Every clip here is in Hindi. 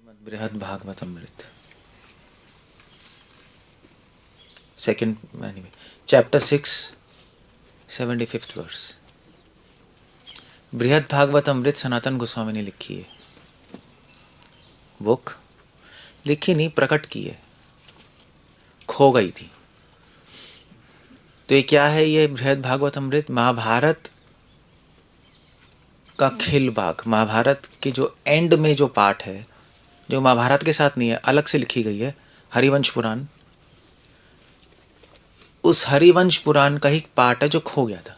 बृहद Bhagavat Amrit second anyway chapter 6 75th verse. Brihad Bhagavat अमृत सनातन गोस्वामी ने लिखी है बुक, लिखी नहीं प्रकट की है, खो गई थी। तो ये क्या है? ये बृहद भागवत अमृत महाभारत का खिल भाग, महाभारत के जो एंड में जो पार्ट है, जो महाभारत के साथ नहीं है, अलग से लिखी गई है, हरिवंश पुराण। उस हरिवंश पुराण का ही पार्ट है जो खो गया था।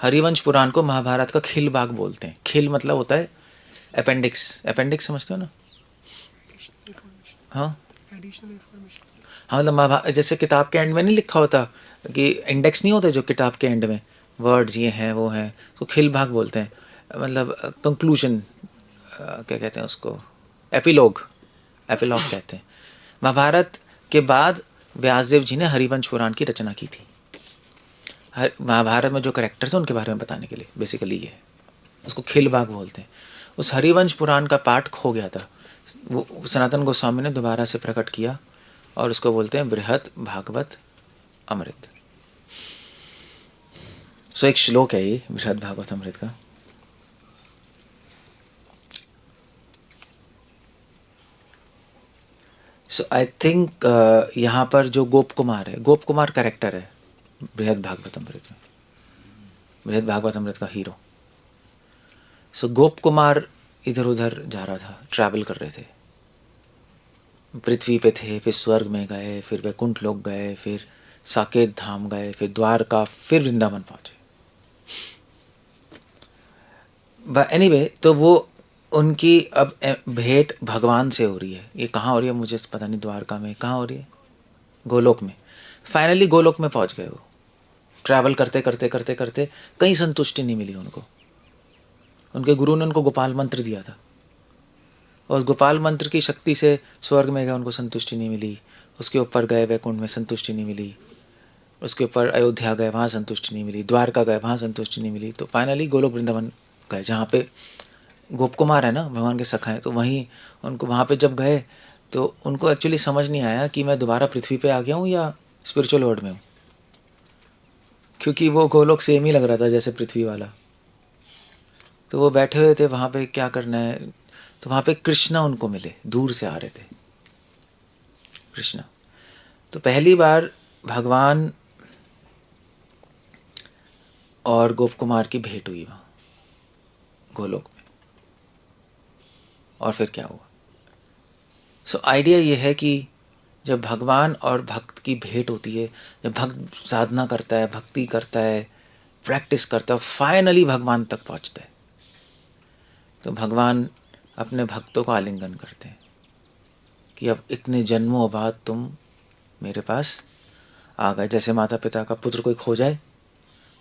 हरिवंश पुराण को महाभारत का खिल भाग बोलते हैं। खिल मतलब होता है अपेंडिक्स। अपेंडिक्स समझते हो ना? हाँ हाँ, मतलब महाभारत जैसे किताब के एंड में नहीं लिखा होता कि इंडेक्स नहीं होते जो किताब के एंड में वर्ड्स ये हैं वो हैं, तो खिल भाग बोलते हैं। मतलब कंक्लूजन, क्या कहते हैं उसको, एपिलॉग, एपिलॉग कहते हैं। महाभारत के बाद व्यासदेव जी ने हरिवंश पुराण की रचना की थी। महाभारत में जो कैरेक्टर्स हैं उनके बारे में बताने के लिए बेसिकली ये है, उसको खिल भाग बोलते हैं। उस हरिवंश पुराण का पाठ खो गया था, वो सनातन गोस्वामी ने दोबारा से प्रकट किया और उसको बोलते हैं बृहद भागवत अमृत। सो एक श्लोक है ये बृहद भागवत अमृत का। सो आई थिंक यहाँ पर जो गोप कुमार है, गोप कुमार कैरेक्टर है बृहद भागवत अमृत में, बृहद भागवत अमृत का हीरो। सो गोप कुमार इधर उधर जा रहा था, ट्रैवल कर रहे थे, पृथ्वी पे थे, फिर स्वर्ग में गए, फिर वैकुंठ लोक गए, फिर साकेत धाम गए, फिर द्वारका, फिर वृंदावन पहुंचे। एनीवे तो वो उनकी अब भेंट भगवान से हो रही है। ये कहाँ हो रही है मुझे पता नहीं, द्वारका में कहाँ हो रही है, गोलोक में। फाइनली गोलोक में पहुंच गए वो। ट्रैवल करते करते करते करते कहीं संतुष्टि नहीं मिली उनको। उनके गुरु ने उनको गोपाल मंत्र दिया था, और उस गोपाल मंत्र की शक्ति से स्वर्ग में गए, उनको संतुष्टि नहीं मिली। उसके ऊपर गए वैकुंठ में, संतुष्टि नहीं मिली। उसके ऊपर अयोध्या गए, वहाँ संतुष्टि नहीं मिली। द्वारका गए, वहाँ संतुष्टि नहीं मिली। तो फाइनली गोलोक वृंदावन गए, जहाँ पे गोप कुमार है ना, भगवान के सखा हैं। तो वहीं उनको, वहाँ पे जब गए तो उनको एक्चुअली समझ नहीं आया कि मैं दोबारा पृथ्वी पे आ गया हूँ या स्पिरिचुअल वर्ल्ड में हूँ, क्योंकि वो गोलोक सेम ही लग रहा था जैसे पृथ्वी वाला। तो वो बैठे हुए थे वहाँ पे, क्या करना है। तो वहाँ पे कृष्णा उनको मिले, दूर से आ रहे थे कृष्णा। तो पहली बार भगवान और गोप कुमार की भेंट हुई वहाँ गोलोक में। और फिर क्या हुआ? सो आइडिया ये है कि जब भगवान और भक्त की भेंट होती है, जब भक्त साधना करता है, भक्ति करता है, प्रैक्टिस करता है, फाइनली भगवान तक पहुँचता है, तो भगवान अपने भक्तों को आलिंगन करते हैं कि अब इतने जन्मों बाद तुम मेरे पास आ गए। जैसे माता पिता का पुत्र कोई खो जाए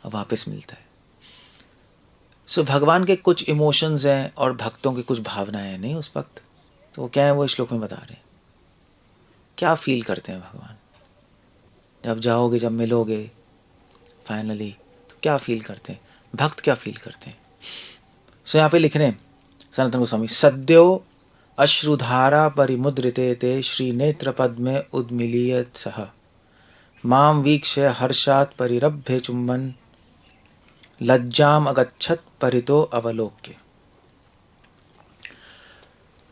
और वापस मिलता है। सो भगवान के कुछ इमोशंस हैं और भक्तों की कुछ भावनाएं हैं नहीं उस वक्त। तो वो क्या है, वो श्लोक में बता रहे हैं। क्या फील करते हैं भगवान जब जाओगे, जब मिलोगे फाइनली, तो क्या फील करते हैं भक्त, क्या फील करते हैं? सो यहाँ पे लिख रहे हैं सनातन गोस्वामी, सद्यो अश्रुधारा परिमुद्रिते ते श्री नेत्र पद में उद्मिलीयत सह माम वीक्ष्य हर्षात् परिरभ्य चुम्बन लज्जाम अगच्छत परितो अवलोक्य।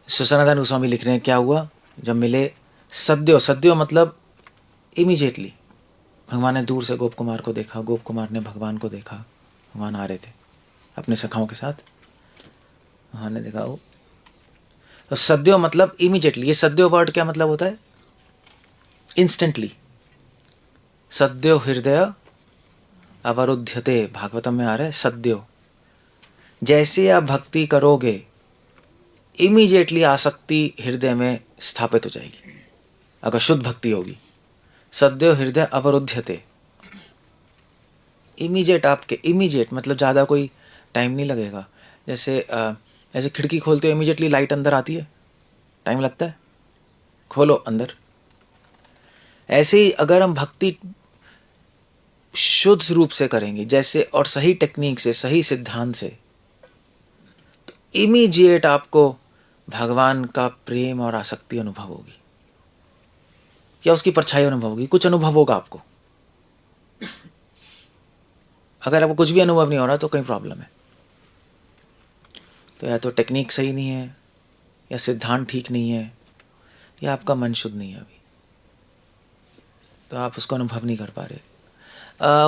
सनातन गोस्वामी लिख रहे हैं क्या हुआ जब मिले। सद्यो, सद्यो मतलब इमीडिएटली। भगवान ने दूर से गोप कुमार को देखा, गोप कुमार ने भगवान को देखा। भगवान आ रहे थे अपने सखाओं के साथ, भगवान ने देखा वो। तो सद्यो मतलब इमीडिएटली। ये सद्यो वर्ड क्या मतलब होता है? इंस्टेंटली। सद्यो हृदय अवरुध्यते, भागवतम में आ रहा है सद्यो। जैसे आप भक्ति करोगे, इमीडिएटली आसक्ति हृदय में स्थापित हो जाएगी, अगर शुद्ध भक्ति होगी। सद्यो हृदय अवरुध्यते, इमीडिएट, आपके इमीडिएट मतलब ज़्यादा कोई टाइम नहीं लगेगा। जैसे ऐसे खिड़की खोलते हो, इमीडिएटली लाइट अंदर आती है, टाइम लगता है, खोलो अंदर। ऐसे ही अगर हम भक्ति शुद्ध रूप से करेंगे जैसे, और सही टेक्निक से, सही सिद्धांत से, तो इमीडिएट आपको भगवान का प्रेम और आसक्ति अनुभव होगी या उसकी परछाई अनुभव होगी, कुछ अनुभव होगा आपको। अगर आपको कुछ भी अनुभव नहीं हो रहा तो कहीं प्रॉब्लम है। तो या तो टेक्निक सही नहीं है, या सिद्धांत ठीक नहीं है, या आपका मन शुद्ध नहीं है अभी, तो आप उसको अनुभव नहीं कर पा रहे।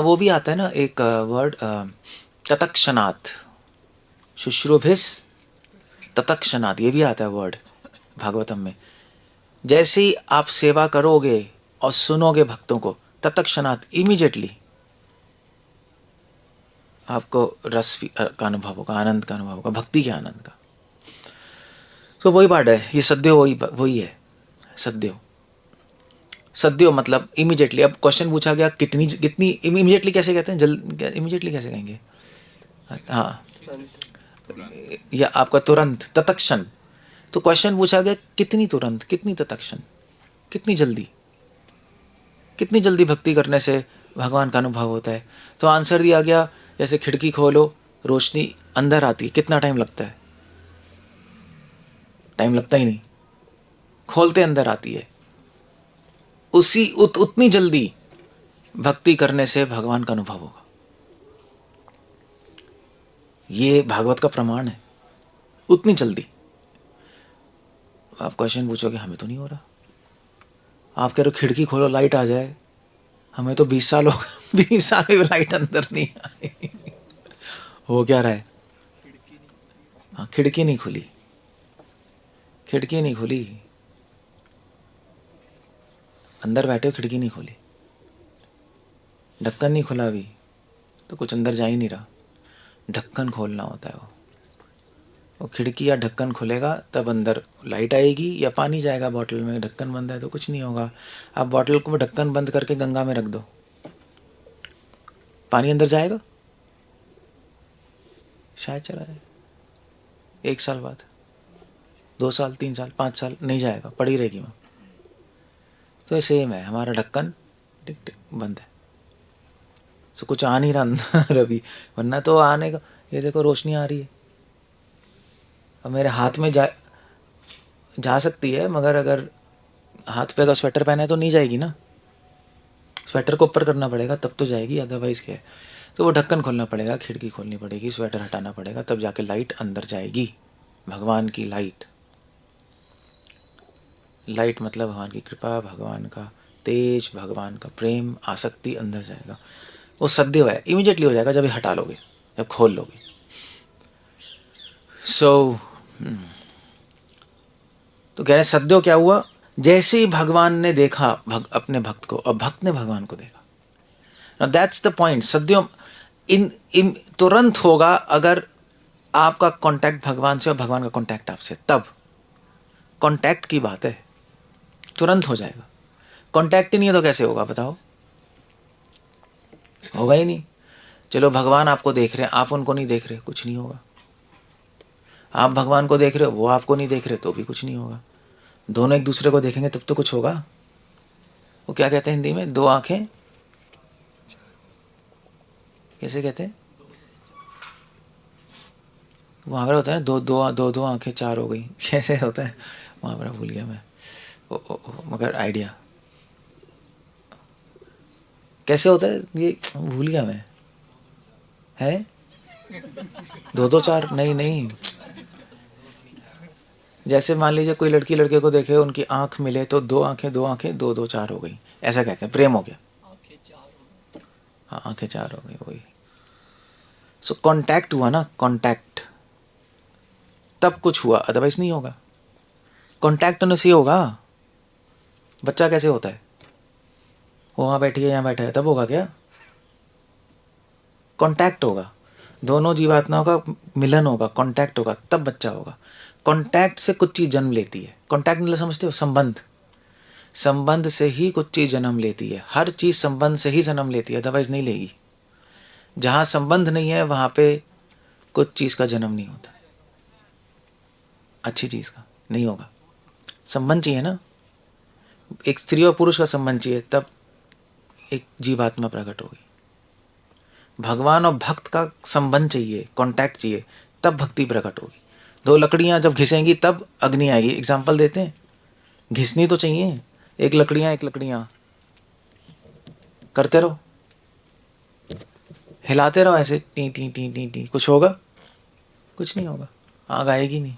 वो भी आता है ना एक वर्ड, ततक्षणात्, शुश्रूभिस ततक्षणात्, ये भी आता है वर्ड भागवतम में। जैसे ही आप सेवा करोगे और सुनोगे भक्तों को, ततक्षणात्, इमीडिएटली आपको रस का अनुभव होगा, आनंद का अनुभव होगा, भक्ति के आनंद का। तो वही बात है, ये सद्यो वही है। सद्यो मतलब इमीडिएटली। अब क्वेश्चन पूछा गया कितनी कितनी इमीडिएटली कैसे कहते हैं, इमीडिएटली कैसे कहेंगे? हाँ, या आपका तुरंत, तत्क्षण। तो क्वेश्चन पूछा गया कितनी तुरंत, कितनी तत्क्षण, कितनी जल्दी, कितनी जल्दी भक्ति करने से भगवान का अनुभव होता है? तो आंसर दिया गया जैसे खिड़की खोलो, रोशनी अंदर आती है, कितना टाइम लगता है? टाइम लगता ही नहीं, खोलते अंदर आती है। उसी उतनी जल्दी भक्ति करने से भगवान का अनुभव होगा। ये भागवत का प्रमाण है, उतनी जल्दी। आप क्वेश्चन पूछोगे हमें तो नहीं हो रहा, आप कह रहे हो खिड़की खोलो लाइट आ जाए, हमें तो 20 साल हो गए, 20 साल में लाइट अंदर नहीं आई। हो क्या रहा है? हाँ, खिड़की नहीं खुली, खिड़की नहीं खुली, अंदर बैठे हो, खिड़की नहीं खोली, ढक्कन नहीं खुला अभी, तो कुछ अंदर जा ही नहीं रहा। ढक्कन खोलना होता है वो खिड़की या ढक्कन खुलेगा तब अंदर लाइट आएगी या पानी जाएगा बॉटल में। ढक्कन बंद है तो कुछ नहीं होगा। आप बॉटल को ढक्कन बंद करके गंगा में रख दो, पानी अंदर जाएगा? शायद चला जाए 1 साल बाद, 2 साल, 3 साल, 5 साल, नहीं जाएगा, पड़ी रहेगी वहाँ। तो सेम है, हमारा ढक्कन टिक टिक बंद है, तो कुछ आ नहीं रहा अंदर अभी, वरना तो आने का। ये देखो रोशनी आ रही है, अब मेरे हाथ में जा सकती है, मगर अगर हाथ पे अगर स्वेटर पहना है तो नहीं जाएगी ना, स्वेटर को ऊपर करना पड़ेगा तब तो जाएगी, अदरवाइज क्या है? तो वो ढक्कन खोलना पड़ेगा, खिड़की खोलनी पड़ेगी, स्वेटर हटाना पड़ेगा, तब जाके लाइट अंदर जाएगी। भगवान की लाइट, लाइट मतलब भगवान की कृपा, भगवान का तेज, भगवान का प्रेम, आसक्ति अंदर जाएगा। वो सद्य है, इमीडिएटली हो जाएगा जब ये हटा लोगे, जब खोल लोगे। तो कह रहे सद्यो क्या हुआ? जैसे ही भगवान ने देखा अपने भक्त को, और भक्त ने भगवान को देखा। Now that's the point. सद्यो इन तुरंत होगा अगर आपका कांटेक्ट भगवान से और भगवान का कांटेक्ट आपसे, तब कांटेक्ट की बात है, तुरंत हो जाएगा। कांटेक्ट ही नहीं है तो कैसे होगा बताओ? होगा ही नहीं। चलो भगवान आपको देख रहे हैं, आप उनको नहीं देख रहे, कुछ नहीं होगा। आप भगवान को देख रहे हो, वो आपको नहीं देख रहे, तो भी कुछ नहीं होगा। दोनों एक दूसरे को देखेंगे तब तो कुछ होगा। वो क्या कहते हैं हिंदी में, 2 आंखें, कैसे कहते हैं? वहाँ पर होता है ना, दो आंखें 4 हो गई, कैसे होता है वहाँ पर? भूल गया मैं, मगर आइडिया कैसे होता है ये भूल गया मैं। है 2 4? नहीं, जैसे मान लीजिए कोई लड़की लड़के को देखे, उनकी आंख मिले तो 2 आंखें 2 4 हो गई, ऐसा कहते हैं, प्रेम हो गया। हाँ, आंखें 4 हो गई, वही। सो कांटेक्ट हुआ ना, कांटेक्ट, तब कुछ हुआ, अदरवाइज नहीं होगा। कांटेक्ट होने से होगा। बच्चा कैसे होता है? वो वहाँ बैठी है, यहाँ बैठा है, तब होगा क्या? कांटेक्ट होगा, दोनों जीवात्माओं का मिलन होगा, कांटेक्ट होगा, तब बच्चा होगा। कांटेक्ट से कुछ चीज़ जन्म लेती है। कांटेक्ट मतलब समझते हो? संबंध, संबंध से ही कुछ चीज़ जन्म लेती है। हर चीज़ संबंध से ही जन्म लेती है, अदरवाइज नहीं लेगी। जहाँ संबंध नहीं है वहाँ पे कुछ चीज़ का जन्म नहीं होता, अच्छी चीज़ का नहीं होगा। संबंध चाहिए ना, एक स्त्री और पुरुष का संबंध चाहिए, तब एक जीवात्मा प्रकट होगी। भगवान और भक्त का संबंध चाहिए, कांटेक्ट चाहिए, तब भक्ति प्रकट होगी। दो लकड़ियाँ जब घिसेंगी तब अग्नि आएगी। एग्जाम्पल देते हैं, घिसनी तो चाहिए, एक लकड़ियाँ करते रहो, हिलाते रहो ऐसे, T T T T T, कुछ होगा? कुछ नहीं होगा, आग आएगी नहीं।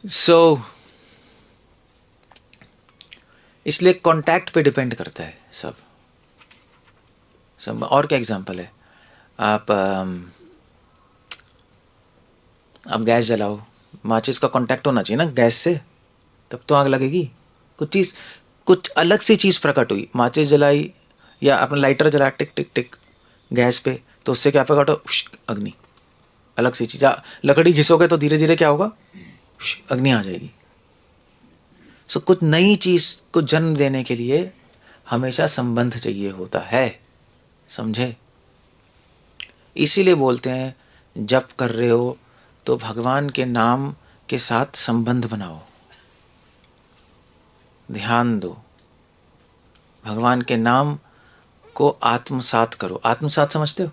सो इसलिए कांटेक्ट पे डिपेंड करता है सब। और क्या एग्जांपल है? आप गैस जलाओ, माचिस का कांटेक्ट होना चाहिए ना गैस से, तब तो आग लगेगी। कुछ अलग सी चीज़ प्रकट हुई, माचिस जलाई या आपने लाइटर जलाया, टिक टिक टिक गैस पे, तो उससे क्या प्रकट हो? अग्नि। अलग सी चीज़, लकड़ी घिसोगे तो धीरे धीरे क्या होगा? अग्नि आ जाएगी। सो कुछ नई चीज़ को जन्म देने के लिए हमेशा संबंध चाहिए होता है, समझे? इसीलिए बोलते हैं जप कर रहे हो तो भगवान के नाम के साथ संबंध बनाओ, ध्यान दो, भगवान के नाम को आत्मसात करो। आत्मसात समझते हो?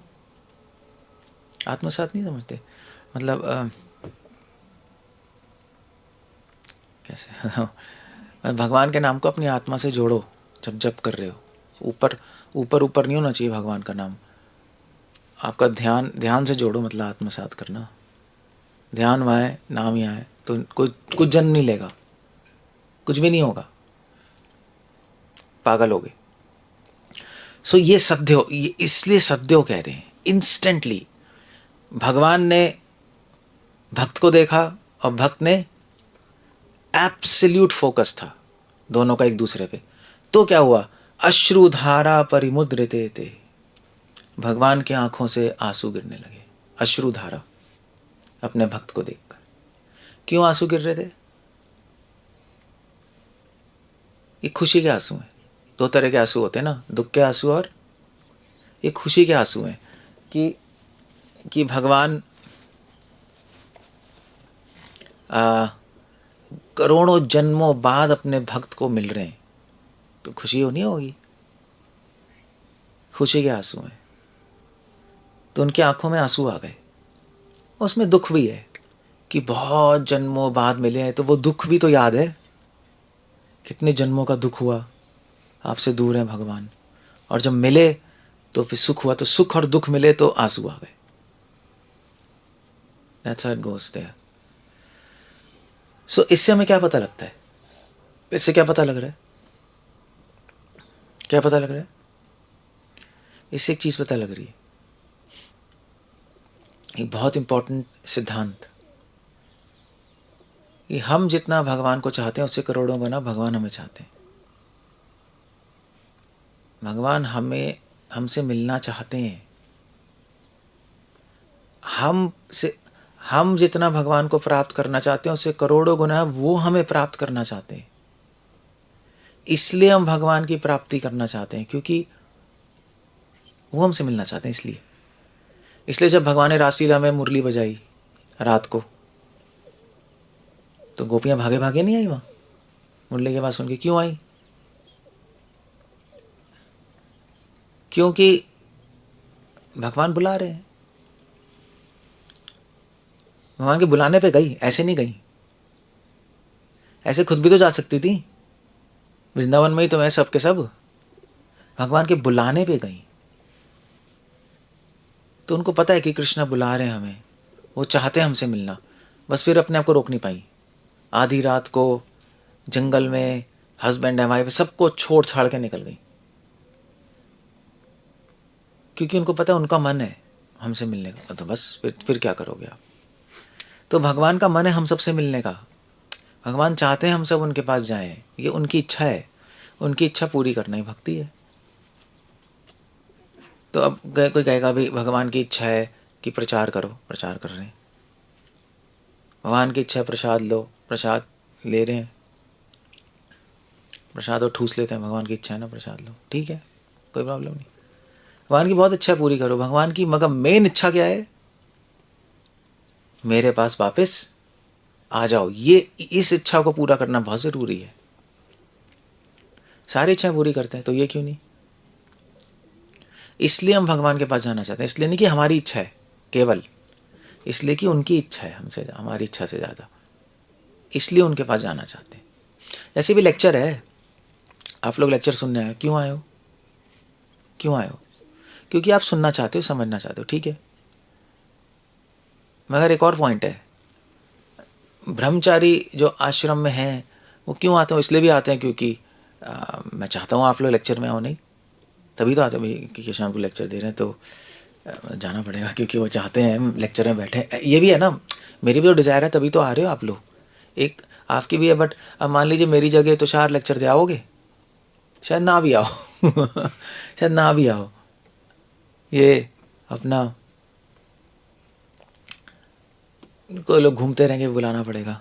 आत्मसात नहीं समझते? मतलब कैसे? भगवान के नाम को अपनी आत्मा से जोड़ो जब जप कर रहे हो। ऊपर नहीं होना चाहिए भगवान का नाम, आपका ध्यान से जोड़ो, मतलब आत्मसात करना। ध्यान वहाँ है, नाम यहाँ है, तो कुछ जन्म नहीं लेगा, कुछ भी नहीं होगा, पागल हो गए। सो ये सद्यो, ये इसलिए सद्यो कह रहे हैं। इंस्टेंटली भगवान ने भक्त को देखा और भक्त ने एब्सोल्यूट फोकस था दोनों का एक दूसरे पे, तो क्या हुआ? अश्रुधारा परिमुद्रिते थे, भगवान की आंखों से आंसू गिरने लगे, अश्रुधारा, अपने भक्त को देखकर। क्यों आंसू गिर रहे थे? ये खुशी के आंसू हैं। दो तरह के आंसू होते हैं ना, दुख के आंसू और ये खुशी के आंसू हैं कि भगवान करोड़ों जन्मों बाद अपने भक्त को मिल रहे हैं, तो खुशी होनी होगी, खुशी के आंसू हैं। तो उनकी आंखों में आंसू आ गए। उसमें दुख भी है कि बहुत जन्मों बाद मिले हैं, तो वो दुख भी तो याद है, कितने जन्मों का दुख हुआ, आपसे दूर है भगवान, और जब मिले तो फिर सुख हुआ, तो सुख और दुख मिले तो आंसू आ गए। That's how it goes there. So इससे हमें क्या पता लगता है? इससे क्या पता लग रहा है? क्या पता लग रहा है? इससे एक चीज पता लग रही है, एक बहुत इंपॉर्टेंट सिद्धांत, कि हम जितना भगवान को चाहते हैं उससे करोड़ों गुना भगवान हमें चाहते हैं। भगवान हमसे मिलना चाहते हैं। हम जितना भगवान को प्राप्त करना चाहते हैं उससे करोड़ों गुना वो हमें प्राप्त करना चाहते हैं। इसलिए हम भगवान की प्राप्ति करना चाहते हैं, क्योंकि वो हमसे मिलना चाहते हैं। इसलिए जब भगवान ने रासलीला में मुरली बजाई रात को, तो गोपियां भागे भागे नहीं आई वहां मुरली के पास सुन के। क्यों आई? क्योंकि भगवान बुला रहे हैं। भगवान के बुलाने पे गई, ऐसे नहीं गई। ऐसे खुद भी तो जा सकती थी, वृंदावन में ही तो मैं सब के सब। भगवान के बुलाने पे गई, तो उनको पता है कि कृष्ण बुला रहे हैं हमें, वो चाहते हैं हमसे मिलना, बस फिर अपने आप को रोक नहीं पाई। आधी रात को जंगल में हस्बैंड एंड वाइफ सबको छोड़ छाड़ के निकल गई, क्योंकि उनको पता है उनका मन है हमसे मिलने का। तो बस फिर क्या करोगे आप? तो भगवान का मन है हम सबसे मिलने का। भगवान चाहते हैं हम सब उनके पास जाएं, ये उनकी इच्छा है। उनकी इच्छा पूरी करना ही भक्ति है। तो अब कोई कहेगा भाई भगवान की इच्छा है कि प्रचार करो, प्रचार कर रहे हैं। भगवान की इच्छा है प्रसाद लो, प्रसाद ले रहे हैं। प्रसाद और ठूस लेते हैं, भगवान की इच्छा है ना प्रसाद लो, ठीक है, कोई प्रॉब्लम नहीं। भगवान की बहुत इच्छा पूरी करो। भगवान की मगर मेन इच्छा क्या है? मेरे पास वापस आ जाओ। ये इस इच्छा को पूरा करना बहुत ज़रूरी है। सारी इच्छाएं पूरी करते हैं, तो ये क्यों नहीं? इसलिए हम भगवान के पास जाना चाहते हैं। इसलिए नहीं कि हमारी इच्छा है केवल, इसलिए कि उनकी इच्छा है हमसे, हमारी इच्छा से ज़्यादा, इसलिए उनके पास जाना चाहते हैं। जैसे भी लेक्चर है, आप लोग लेक्चर सुनने आए, क्यों आए हो? क्यों आए हो? क्योंकि आप सुनना चाहते हो, समझना चाहते हो, ठीक है। मगर एक और पॉइंट है, ब्रह्मचारी जो आश्रम में हैं वो क्यों आते हैं? इसलिए भी आते हैं क्योंकि मैं चाहता हूँ आप लोग लेक्चर में आओ, नहीं तभी तो आते हैं भाई कि शाम को लेक्चर दे रहे हैं तो जाना पड़ेगा, क्योंकि वो चाहते हैं हम लेक्चर में बैठे। ये भी है ना, मेरी भी तो डिज़ायर है, तभी तो आ रहे हो आप लोग। एक आपकी भी है, बट अब मान लीजिए मेरी जगह तुषार लेक्चर दे, आओगे? शायद ना भी आओ शायद ना भी आओ। ये अपना कोई लोग घूमते रहेंगे, बुलाना पड़ेगा।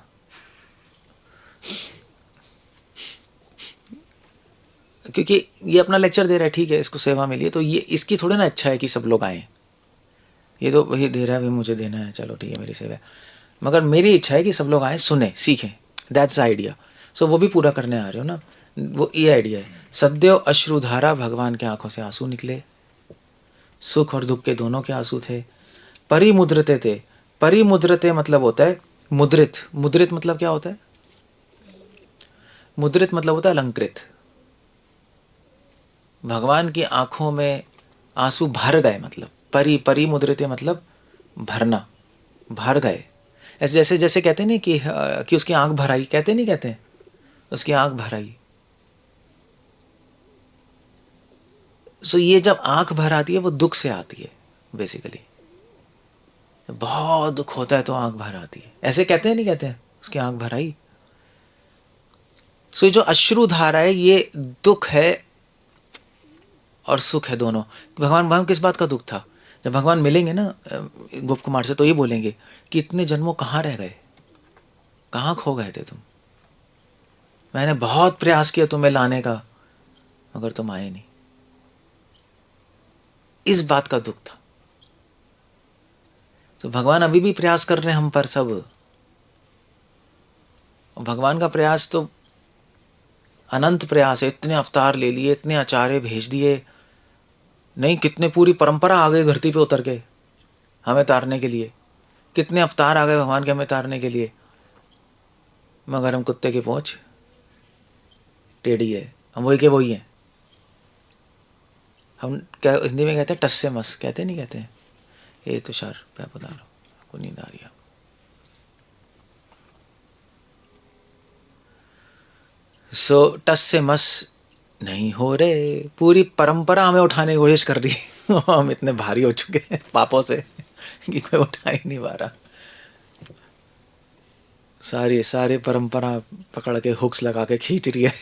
क्योंकि ये अपना लेक्चर दे रहा है, ठीक है, इसको सेवा मिली है, तो ये इसकी थोड़ी ना अच्छा है कि सब लोग आएँ। ये तो वही दे रहा है, भी मुझे देना है, चलो ठीक है, मेरी सेवा है। मगर मेरी इच्छा है कि सब लोग आएँ, सुने, सीखें। That's idea. सो वो भी पूरा करने आ रहे हो ना, वो ये आइडिया है। सदैव अश्रुधारा, भगवान के आंखों से आंसू निकले, सुख और दुख के दोनों के आंसू थे। परिमुद्रते थे। परिमुद्रते मतलब होता है मुद्रित। मुद्रित मतलब क्या होता है? मुद्रित मतलब होता है अलंकृत। भगवान की आंखों में आंसू भर गए, मतलब परिमुद्रित मतलब भरना, भर गए। ऐसे जैसे जैसे कहते नहीं कि उसकी आंख भर आई, कहते नहीं, कहते हैं उसकी आंख भर आई। सो ये जब आंख भर आती है वो दुख से आती है बेसिकली। बहुत दुख होता है तो आंख भर आती है, ऐसे कहते हैं, नहीं कहते हैं उसकी आंख भर आई। सो ये जो अश्रुधारा है ये दुख है और सुख है दोनों। भगवान किस बात का दुख था? जब भगवान मिलेंगे ना गोप कुमार से, तो ये बोलेंगे कि इतने जन्मों कहाँ रह गए, कहाँ खो गए थे तुम? मैंने बहुत प्रयास किया तुम्हें लाने का, मगर तुम आए नहीं। इस बात का दुख था। तो भगवान अभी भी प्रयास कर रहे हैं हम पर सब। भगवान का प्रयास तो अनंत प्रयास है। इतने अवतार ले लिए, इतने आचार्य भेज दिए, नहीं कितने पूरी परंपरा आ गई धरती पे उतर के हमें तारने के लिए। कितने अवतार आ गए भगवान के हमें तारने के लिए, मगर हम कुत्ते की पहुंच टेढ़ी है। हम वही के वही हैं। हम क्या हिंदी में कहते हैं, टस से मस, कहते नहीं कहते हैं? ये तुषार क्या बता रहा हूँ, आपको नींद आ रही है? सो टस से मस नहीं हो रहे, पूरी परंपरा हमें उठाने की कोशिश कर रही है हम इतने भारी हो चुके हैं पापों से कि कोई उठा ही नहीं पा रहा। सारे परंपरा पकड़ के हुक्स लगा के खींच रही है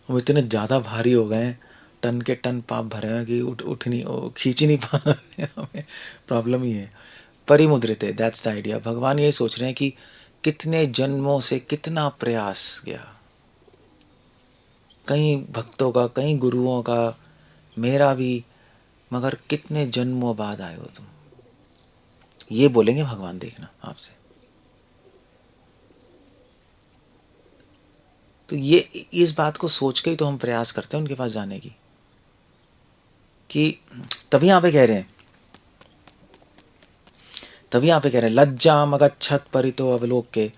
हम इतने ज़्यादा भारी हो गए हैं, टन के टन पाप भरे हैं कि उठ नहीं, खींच ही नहीं पा रहे हमें। प्रॉब्लम ही है। परिमुद्रित है, दैट्स द आइडिया। भगवान यही सोच रहे हैं कि कितने जन्मों से कितना प्रयास किया, कई भक्तों का, कई गुरुओं का, मेरा भी, मगर कितने जन्मों बाद आए हो तुम। ये बोलेंगे भगवान, देखना आपसे। तो ये इस बात को सोच के ही तो हम प्रयास करते हैं उनके पास जाने की, कि तभी यहाँ पे कह रहे हैं, तभी यहाँ पे कह रहे हैं लज्जा मगच्छत परितो अवलोक के।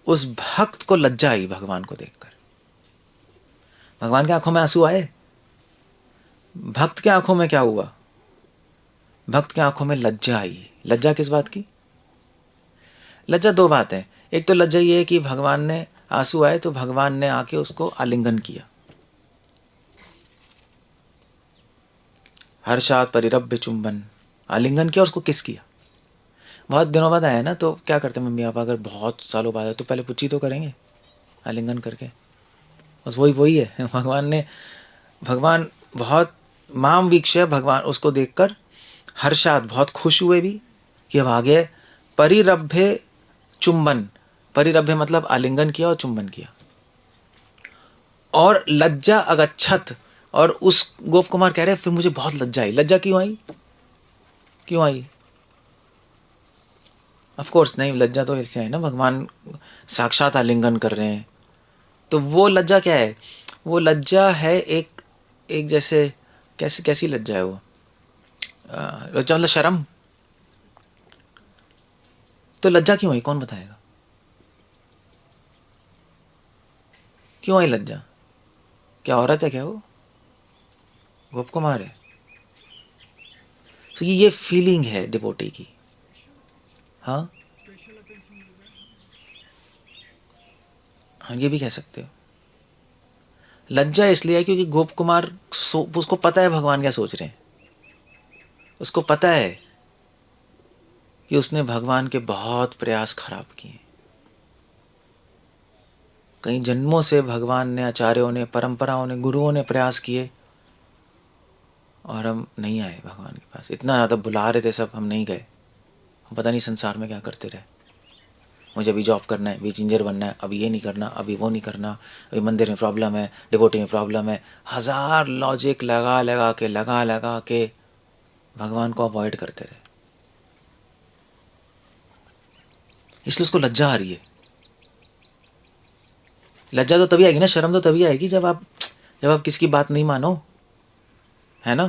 उस भक्त को लज्जा आई भगवान को देखकर। भगवान की आंखों में आंसू आए, भक्त के आंखों में क्या हुआ? भक्त के आंखों में लज्जा आई। लज्जा किस बात की? लज्जा दो बात है। एक तो लज्जा ये है कि भगवान ने, आंसू आए तो भगवान ने आके उसको आलिंगन किया। हर्षात परिरभ्य चुंबन, आलिंगन किया, उसको किस किया। बहुत दिनों बाद आया ना, तो क्या करते हैं मम्मी पापा, अगर बहुत सालों बाद आए तो पहले पुच्ची तो करेंगे आलिंगन करके। बस वही है भगवान बहुत माम वीक्ष्य, भगवान उसको देखकर हर्षात बहुत खुश हुए भी कि अब आ गया। परिरभ्य चुंबन, परिरभ्य मतलब आलिंगन किया और चुंबन किया। और लज्जा अगच्छत, और उस गोप कुमार कह रहे फिर मुझे बहुत लज्जा आई। लज्जा क्यों आई? क्यों आई? ऑफ कोर्स नहीं, लज्जा तो ऐसे आई ना, भगवान साक्षात आलिंगन कर रहे हैं। तो वो लज्जा क्या है? वो लज्जा है एक एक जैसे, कैसी कैसी लज्जा है वो? लज्जा मतलब शर्म, तो लज्जा क्यों आई, कौन बताएगा? क्यों आई लज्जा? क्या औरत है क्या वो? गोप कुमार है? तो ये फीलिंग है डिवोटी की। हाँ हाँ, ये भी कह सकते हो। लज्जा इसलिए है क्योंकि गोप कुमार उसको पता है भगवान क्या सोच रहे हैं। उसको पता है कि उसने भगवान के बहुत प्रयास खराब किए। कई जन्मों से भगवान ने, आचार्यों ने, परंपराओं ने, गुरुओं ने प्रयास किए और हम नहीं आए भगवान के पास। इतना ज़्यादा बुला रहे थे सब, हम नहीं गए। हम पता नहीं संसार में क्या करते रहे। मुझे अभी जॉब करना है, अभी इंजीनियर बनना है, अभी ये नहीं करना, अभी वो नहीं करना, अभी मंदिर में प्रॉब्लम है, डिवोटी में प्रॉब्लम है। हजार लॉजिक लगा लगा के भगवान को अवॉइड करते रहे। इसलिए उसको लज्जा आ रही है। लज्जा तो तभी आएगी ना, शर्म तो तभी आएगी जब आप किसी की बात नहीं मानो, है ना।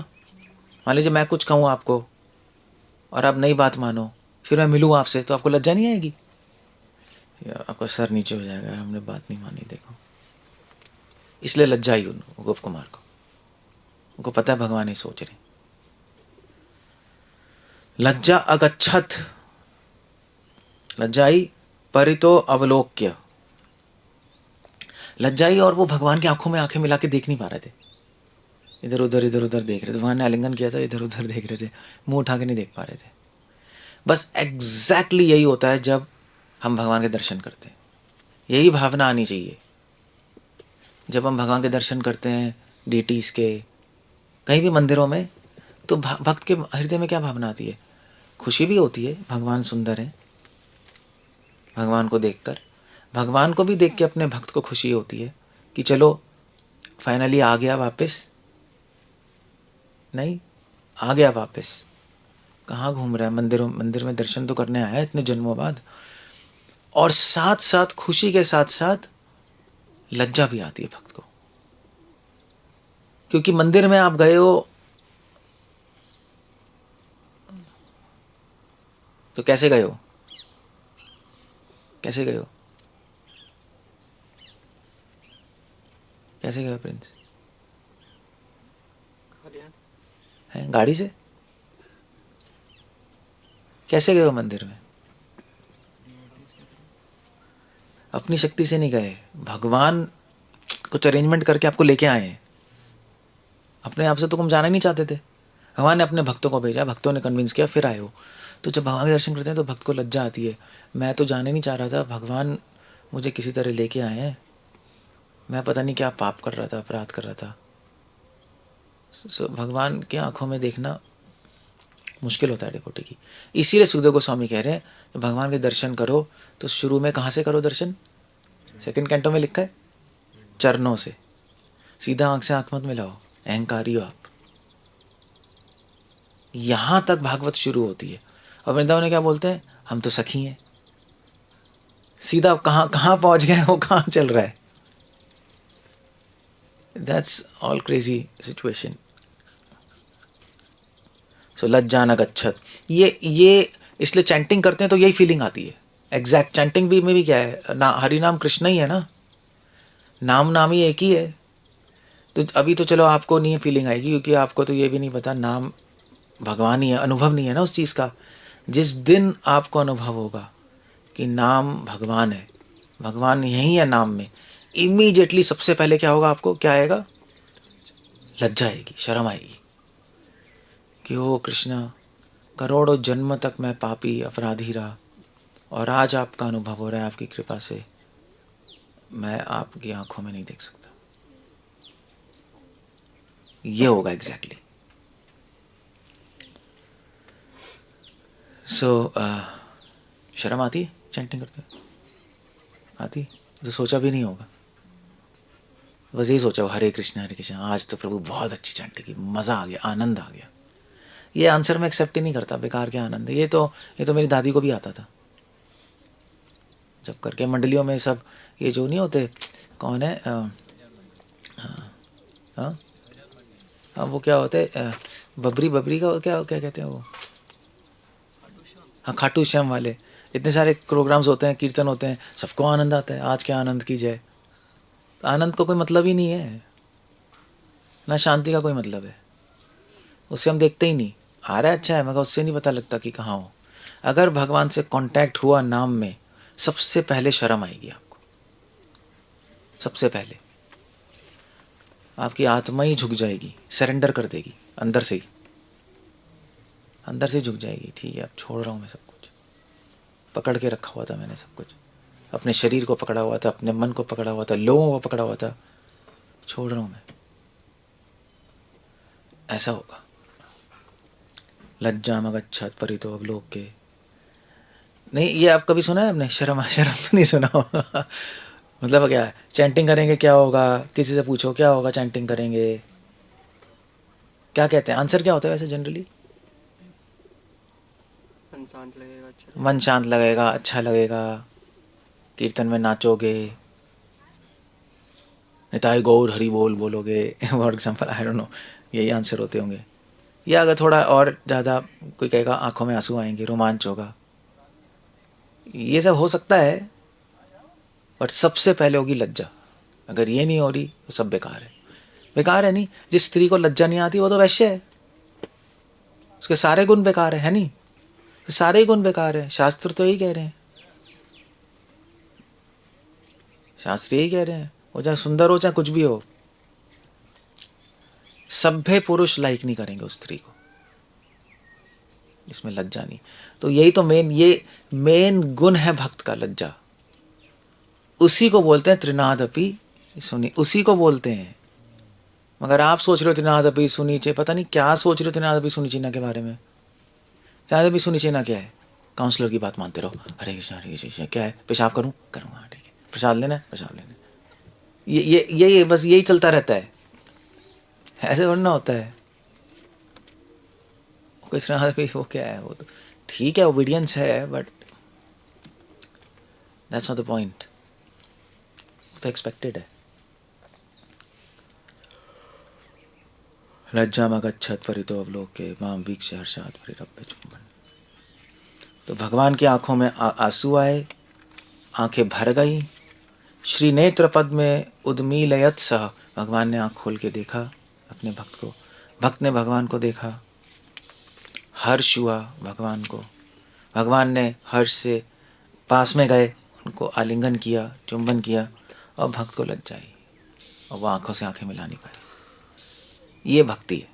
मान लीजिए मैं कुछ कहूँ आपको और आप नई बात मानो, फिर मैं मिलूँ आपसे, तो आपको लज्जा नहीं आएगी? या आपका सर नीचे हो जाएगा, हमने बात नहीं मानी देखो। इसलिए लज्जा आई गोप कुमार को। उनको पता है भगवान ही सोच रहे। लज्जा अगच्छत, लज्जाई परितो अवलोक्य। लज्जाई और वो भगवान की आंखों में आंखें मिला के देख नहीं पा रहे थे। इधर उधर देख रहे थे। भगवान ने आलिंगन किया था, इधर उधर देख रहे थे, मुंह उठा के नहीं देख पा रहे थे। बस एग्जैक्टली यही होता है जब हम भगवान के दर्शन करते हैं। यही भावना आनी चाहिए जब हम भगवान के दर्शन करते हैं, डीटीज के, कहीं भी मंदिरों में। तो भक्त के हृदय में क्या भावना आती है? खुशी भी होती है, भगवान सुंदर है। भगवान को देखकर, भगवान को भी देख के अपने भक्त को खुशी होती है कि चलो फाइनली आ गया वापस। नहीं, आ गया वापस। कहाँ घूम रहा है? मंदिर में दर्शन तो करने आया है इतने जन्मों बाद। और साथ साथ खुशी के साथ साथ लज्जा भी आती है भक्त को, क्योंकि मंदिर में आप गए हो तो कैसे गए हो? कैसे गए हो? कैसे गए हो प्रिंस? हैं गाड़ी से? कैसे गए हो मंदिर में? अपनी शक्ति से नहीं गए, भगवान कुछ अरेंजमेंट करके आपको लेके आए हैं। अपने आप से तो तुम जाना ही नहीं चाहते थे, भगवान ने अपने भक्तों को भेजा, भक्तों ने कन्विंस किया, फिर आए हो। तो जब भगवान के दर्शन करते हैं तो भक्त को लज्जा आती है। मैं तो जाने नहीं चाह रहा था, भगवान मुझे किसी तरह लेके आए हैं। मैं पता नहीं क्या पाप कर रहा था, अपराध कर रहा था। भगवान की आंखों में देखना मुश्किल होता है डिवोटी की। इसीलिए सुखदेव गोस्वामी कह रहे हैं भगवान के दर्शन करो तो शुरू में कहाँ से करो दर्शन? सेकंड कैंटो में लिखा है, चरणों से। सीधा आंख से आंख मत मिलाओ, अहंकारी हो आप। यहां तक भागवत शुरू होती है। और वृंदावन ने क्या बोलते हैं? हम तो सखी हैं। सीधा कहाँ कहाँ पहुंच गए हो, कहाँ चल रहा है? That's all crazy situation. So लज्जा न गच्छत, ये इसलिए चैंटिंग करते हैं तो यही फीलिंग आती है। एग्जैक्ट चैंटिंग भी में भी क्या है ना, हरि नाम कृष्ण ही है ना, नाम ही एक ही है। तो अभी तो चलो आपको नहीं फीलिंग आएगी क्योंकि आपको तो ये भी नहीं पता नाम भगवान ही है, अनुभव नहीं है ना उस चीज़ का। जिस दिन आपको अनुभव होगा कि नाम भगवान है, भगवान यही है नाम में, इमीडिएटली सबसे पहले क्या होगा? आपको क्या आएगा? लज्जा आएगी, शर्म आएगी कि ओ कृष्णा, करोड़ों जन्म तक मैं पापी अपराधी रहा और आज आपका अनुभव हो रहा है, आपकी कृपा से मैं आपकी आंखों में नहीं देख सकता। ये होगा एग्जैक्टली। सो शर्म आती है चैंटिंग करते हैं? आती? तो सोचा भी नहीं होगा, बस यही सोचा हरे कृष्ण आज तो प्रभु बहुत अच्छी चैंटिंग की, मज़ा आ गया, आनंद आ गया। ये आंसर मैं एक्सेप्ट ही नहीं करता, बेकार के आनंद है। ये तो मेरी दादी को भी आता था जब करके मंडलियों में सब ये जो नहीं होते, कौन है हाँ वो क्या होते, बबरी का क्या क्या कहते हैं वो, हाँ खाटू श्याम वाले, इतने सारे प्रोग्राम्स होते हैं, कीर्तन होते हैं, सबको आनंद आता है, आज के आनंद की जय। तो आनंद को कोई मतलब ही नहीं है, ना शांति का कोई मतलब है, उससे हम देखते ही नहीं। आ रहा है अच्छा है, मगर उससे नहीं पता लगता कि कहाँ हो। अगर भगवान से कांटेक्ट हुआ नाम में, सबसे पहले शर्म आएगी आपको, सबसे पहले आपकी आत्मा ही झुक जाएगी, सरेंडर कर देगी अंदर से ही, अंदर से झुक जाएगी। ठीक है, अब छोड़ रहा हूँ मैं सब कुछ, पकड़ के रखा हुआ था मैंने सब कुछ, अपने शरीर को पकड़ा हुआ था, अपने मन को पकड़ा हुआ था, लोगों को पकड़ा हुआ था, छोड़ रहा हूँ मैं। ऐसा होगा। लज्जाम गच्छात् परितो अवलोक्य। नहीं, ये आप कभी सुना है आपने? शर्म शर्म नहीं सुना होगा। मतलब क्या है, चैंटिंग करेंगे क्या होगा, किसी से पूछो क्या होगा चैंटिंग करेंगे, क्या कहते हैं, आंसर क्या होता है वैसे जनरली? मन शांत लगेगा, अच्छा मन शांत लगेगा, अच्छा लगेगा, कीर्तन में नाचोगे, निताई गौर हरि बोल बोलोगे, for example, I don't know, यही आंसर होते होंगे। या अगर थोड़ा और ज़्यादा कोई कहेगा आंखों में आंसू आएंगे, रोमांच होगा, ये सब हो सकता है, बट सबसे पहले होगी लज्जा। अगर ये नहीं हो रही तो सब बेकार है। बेकार है नहीं, जिस स्त्री को लज्जा नहीं आती वो तो वैश्य है, उसके सारे गुण बेकार है नहीं? सारे ही गुण बेकार है, शास्त्र तो यही कह रहे हैं, शास्त्र यही कह रहे हैं। वो चाहे सुंदर हो चाहे कुछ भी हो, सभ्य पुरुष लाइक नहीं करेंगे उस स्त्री को जिसमें लज्जा नहीं। तो यही तो मेन गुण है भक्त का, लज्जा। उसी को बोलते हैं त्रिनादपि सुनी, उसी को बोलते हैं। मगर आप सोच रहे हो त्रिनादपि सुनीचे, पता नहीं क्या सोच रहे हो त्रिनादपि सुनीचिना के बारे में। त्रिनादपि सुनीचिना क्या है? काउंसलर की बात मानते रहो, हरे कृष्णा क्या है, पेशाब करूं करूंगा, ठीक है, प्रसाद लेना है प्रसाद लेना है, ये बस यही चलता रहता है। ऐसे बनना होता है। कोई त्रिनादपि वो क्या है, वो तो ठीक है, ओबीडियंस है, but that's not the point. तो एक्सपेक्टेड है। लज्जामगच्छत् परितो अवलोक्य मां वीक्ष्य हर्षात् परिरभ्य चुम्बन। तो भगवान की आंखों में आंसू आए, आंखें भर गई। श्री नेत्र पद में उद्मीलयत सह, भगवान ने आंख खोल के देखा अपने भक्त को, भक्त ने भगवान को देखा, हर्ष हुआ भगवान को, भगवान ने हर्ष से पास में गए, उनको आलिंगन किया, चुंबन किया, और भक्त को लज्जा आई और वो आंखों से आंखें मिला नहीं पाए। ये भक्ति है,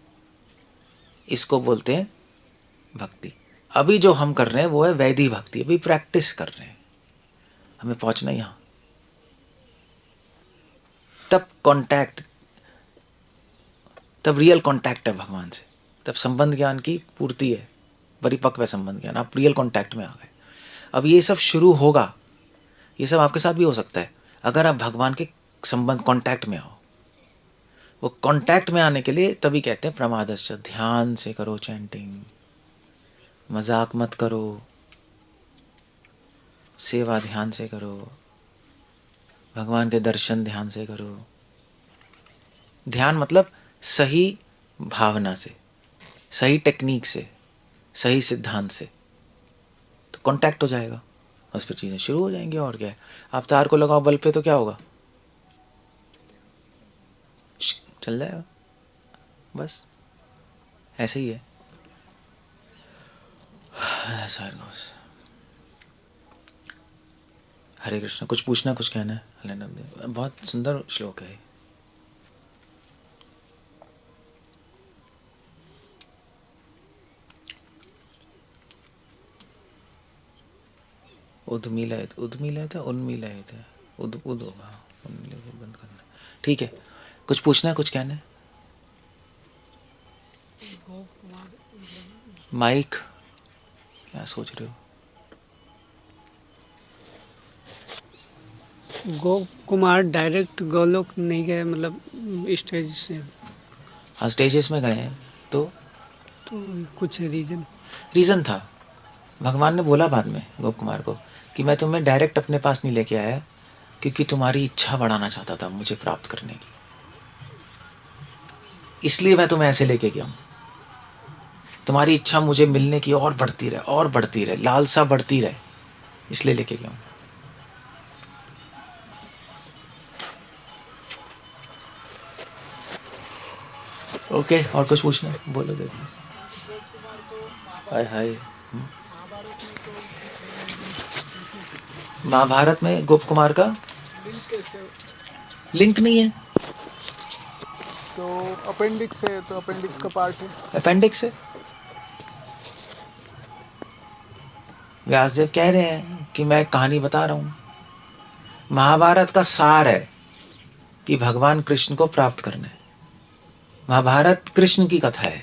इसको बोलते हैं भक्ति। अभी जो हम कर रहे हैं वो है वैधि भक्ति, अभी प्रैक्टिस कर रहे हैं, हमें पहुंचना यहां। तब कांटेक्ट, तब रियल कांटेक्ट है भगवान से, तब संबंध ज्ञान की पूर्ति है, परिपक्व संबंध ज्ञान, आप रियल कांटेक्ट में आ गए। अब ये सब शुरू होगा, ये सब आपके साथ भी हो सकता है अगर आप भगवान के संबंध कांटेक्ट में आओ। वो कांटेक्ट में आने के लिए तभी कहते हैं प्रमादस्य, ध्यान से करो चैंटिंग, मजाक मत करो, सेवा ध्यान से करो, भगवान के दर्शन ध्यान से करो। ध्यान मतलब सही भावना से, सही टेक्निक से, सही सिद्धांत से, तो कांटेक्ट हो जाएगा, उस पर चीज़ें शुरू हो जाएंगी। और क्या है, आप तार को लगाओ बल्ब पे तो क्या होगा, चल जाएगा, बस ऐसे ही है। हरे कृष्ण, कुछ पूछना कुछ कहना है? बहुत सुंदर श्लोक है। उद्मीलयत, उद्मीलयत है, उन्मीलयत है, उद उद होगा, उन्मीलयत बंद करना। ठीक है, कुछ पूछना है कुछ कहना है? माइक, क्या सोच रहे हो? गोप कुमार डायरेक्ट गोलोक नहीं गए, मतलब स्टेज से? हाँ, स्टेजेस में गए हैं। तो कुछ रीज़न था, भगवान ने बोला बाद में गोप कुमार को कि मैं तुम्हें डायरेक्ट अपने पास नहीं लेके आया, क्योंकि तुम्हारी इच्छा बढ़ाना चाहता था मुझे प्राप्त करने की, इसलिए मैं तुम्हें ऐसे लेके गया हूँ। तुम्हारी इच्छा मुझे मिलने की और बढ़ती रहे और बढ़ती रहे, लालसा बढ़ती रहे, इसलिए लेके गया हूँ। ओके, और कुछ पूछना है? बोलो देखो। हाय हाय। महाभारत में गोप कुमार का लिंक नहीं है, तो अपेंडिक्स है, तो अपेंडिक्स का पार्ट है। अपेंडिक्स है। व्यासदेव कह रहे हैं कि मैं कहानी बता रहा हूं। महाभारत का सार है कि भगवान कृष्ण को प्राप्त करना है। महाभारत कृष्ण की कथा है,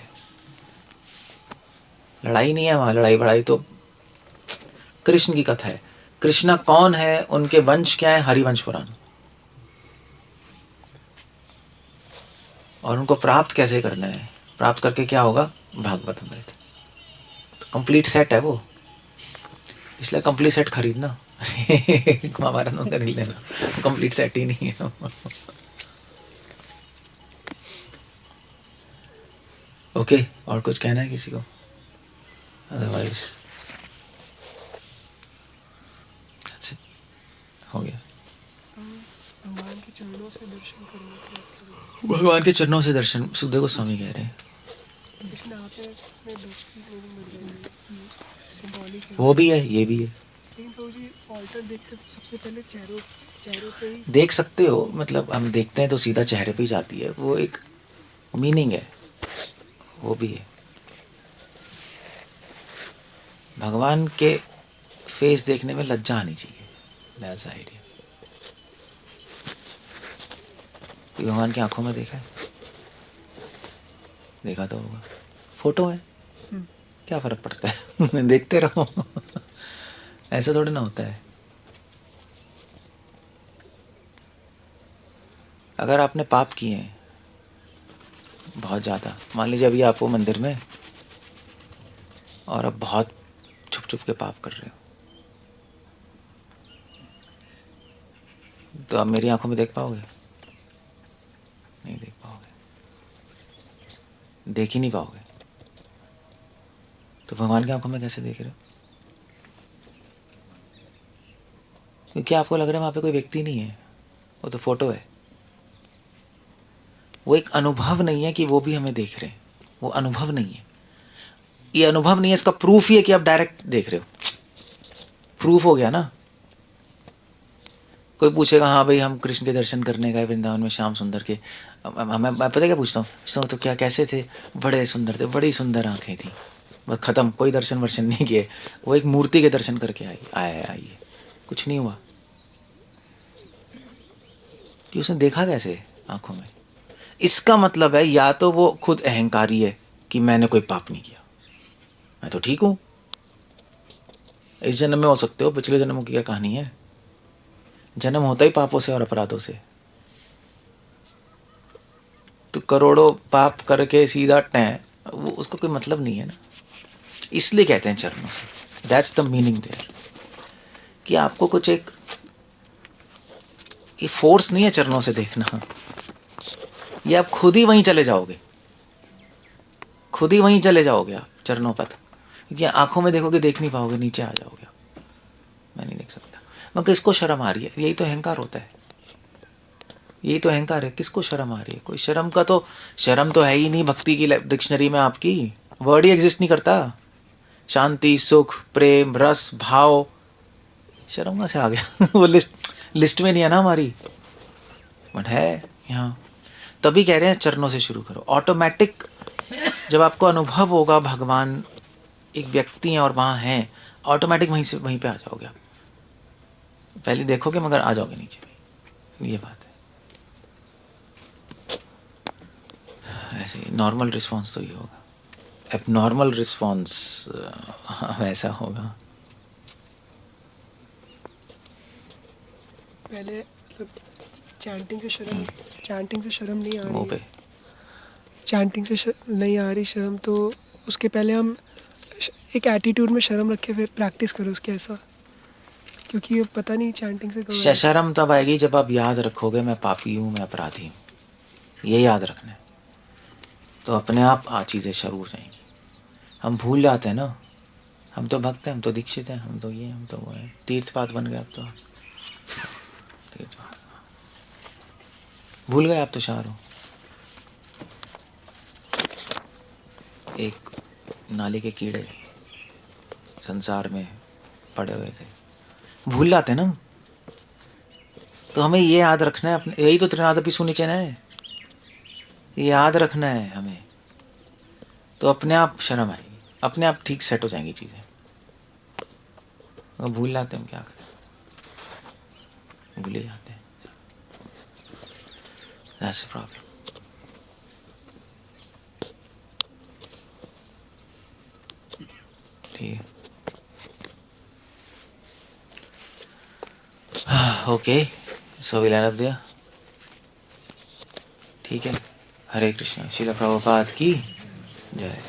लड़ाई नहीं है वहां। लड़ाई बड़ाई तो कृष्ण की कथा है। कृष्णा कौन है, उनके वंश क्या है, हरिवंश पुराण। और उनको प्राप्त कैसे करना है, प्राप्त करके क्या होगा, भागवत अमृत। तो कंप्लीट सेट है वो, इसलिए कंप्लीट सेट खरीदना। महाभारत में खरीद लेना, कंप्लीट सेट ही नहीं है। ओके, और कुछ कहना है किसी को? अदरवाइज अच्छा हो गया। भगवान के चरणों से दर्शन करने के लिए भगवान के चरणों से दर्शन, सुखदेव गोस्वामी कह रहे हैं। लेकिन यहाँ पे सिंबॉलिक है। वो भी है, ये भी है। लेकिन प्रभु जी ऑल्टर देखते तो सबसे पहले चेहरों पे ही देख सकते हो, मतलब हम देखते हैं तो सीधा चेहरे पे ही जाती है, वो एक मीनिंग है, वो भी है। भगवान के फेस देखने में लज्जा आनी चाहिए, दैट्स आइडिया। भगवान की आंखों में देखा है? देखा तो होगा, फोटो है, क्या फर्क पड़ता है। देखते रहो। ऐसा थोड़ी ना होता है। अगर आपने पाप किए हैं बहुत ज़्यादा, मान लीजिए अभी आप वो मंदिर में और अब बहुत छुप छुप के पाप कर रहे हो, तो आप मेरी आंखों में देख पाओगे? नहीं देख पाओगे, देख ही नहीं पाओगे। तो भगवान की आंखों में कैसे देख रहे हो? क्योंकि आपको लग रहा है वहां पे कोई व्यक्ति नहीं है, वो तो फोटो है। वो एक अनुभव नहीं है कि वो भी हमें देख रहे हैं, वो अनुभव नहीं है। ये अनुभव नहीं है, इसका प्रूफ ही है कि आप डायरेक्ट देख रहे हो। प्रूफ हो गया ना। कोई पूछेगा हाँ भाई हम कृष्ण के दर्शन करने गए वृंदावन में श्याम सुंदर के, मैं पता क्या पूछता हूँ, तो क्या कैसे थे? बड़े सुंदर थे, बड़ी सुंदर आंखें थी, बस खत्म। कोई दर्शन वर्शन नहीं किए, वो एक मूर्ति के दर्शन करके आई, कुछ नहीं हुआ। कि उसने देखा कैसे आंखों में? इसका मतलब है या तो वो खुद अहंकारी है कि मैंने कोई पाप नहीं किया, मैं तो ठीक हूं, इस जन्म में हो सकते हो, पिछले जन्मों की क्या कहानी है? जन्म होता ही पापों से और अपराधों से। तो करोड़ों पाप करके सीधा टैं, वो उसको कोई मतलब नहीं है ना। इसलिए कहते हैं चरणों से, दैट्स द मीनिंग देयर, कि आपको कुछ एक, ये फोर्स नहीं है चरणों से देखना, ये आप खुद ही वहीं चले जाओगे, खुद ही वहीं चले जाओगे आप चरणों पर। क्योंकि आंखों में देखोगे, देख नहीं पाओगे, नीचे आ जाओगे आप, मैं नहीं देख सकता। मगर किसको शर्म आ रही है? यही तो अहंकार होता है, यही तो अहंकार है। किसको शर्म आ रही है? कोई शर्म का तो, शर्म तो है ही नहीं भक्ति की डिक्शनरी में, आपकी वर्ड ही एग्जिस्ट नहीं करता। शांति, सुख, प्रेम, रस, भाव, शर्म कहाँ से आ गया? वो लिस्ट में नहीं है ना हमारी, बट है यहाँ। तभी कह रहे हैं चरणों से शुरू करो। ऑटोमेटिक जब आपको अनुभव होगा भगवान एक व्यक्ति है और वहाँ हैं, ऑटोमेटिक वहीं पे आ जाओगे आप। पहले देखोगे मगर आ जाओगे नीचे, ये बात है। ऐसे नॉर्मल रिस्पॉन्स तो ये होगा, एबनॉर्मल रिस्पॉन्स वैसा होगा। पहले मतलब चैंटिंग से शर्म नहीं आ वो रही पे है। चैंटिंग से नहीं आ रही शर्म, तो उसके पहले हम एक एटीट्यूड में शर्म रखे, फिर प्रैक्टिस करो उसके ऐसा। क्योंकि ये पता नहीं चैंटिंग से कब शर्म तब आएगी जब आप याद रखोगे मैं पापी हूँ, मैं अपराधी हूँ, ये याद रखना है। तो अपने आप चीज़ें शुरू हो जाएंगी। हम भूल जाते हैं ना, हम तो भक्त हैं, हम तो दीक्षित हैं, हम तो ये, हम तो वो है, तीर्थपात बन गए अब तो। तीर्थपात भूल गए आप तो शाहरुख। एक नाली के कीड़े संसार में पड़े हुए थे, भूल जाते ना हम। तो हमें ये याद रखना है अपने, यही तो त्रिनादपि सुनिचन है, ये याद रखना है हमें। तो अपने आप शर्म आएगी, अपने आप ठीक सेट हो जाएंगी चीजें। वो भूल जाते हम, क्या करें, भूल ही जाते हैं। That's the problem. ठीक है, okay, so will end up there. ठीक है, हरे कृष्णा। श्रील प्रभुपाद की जय।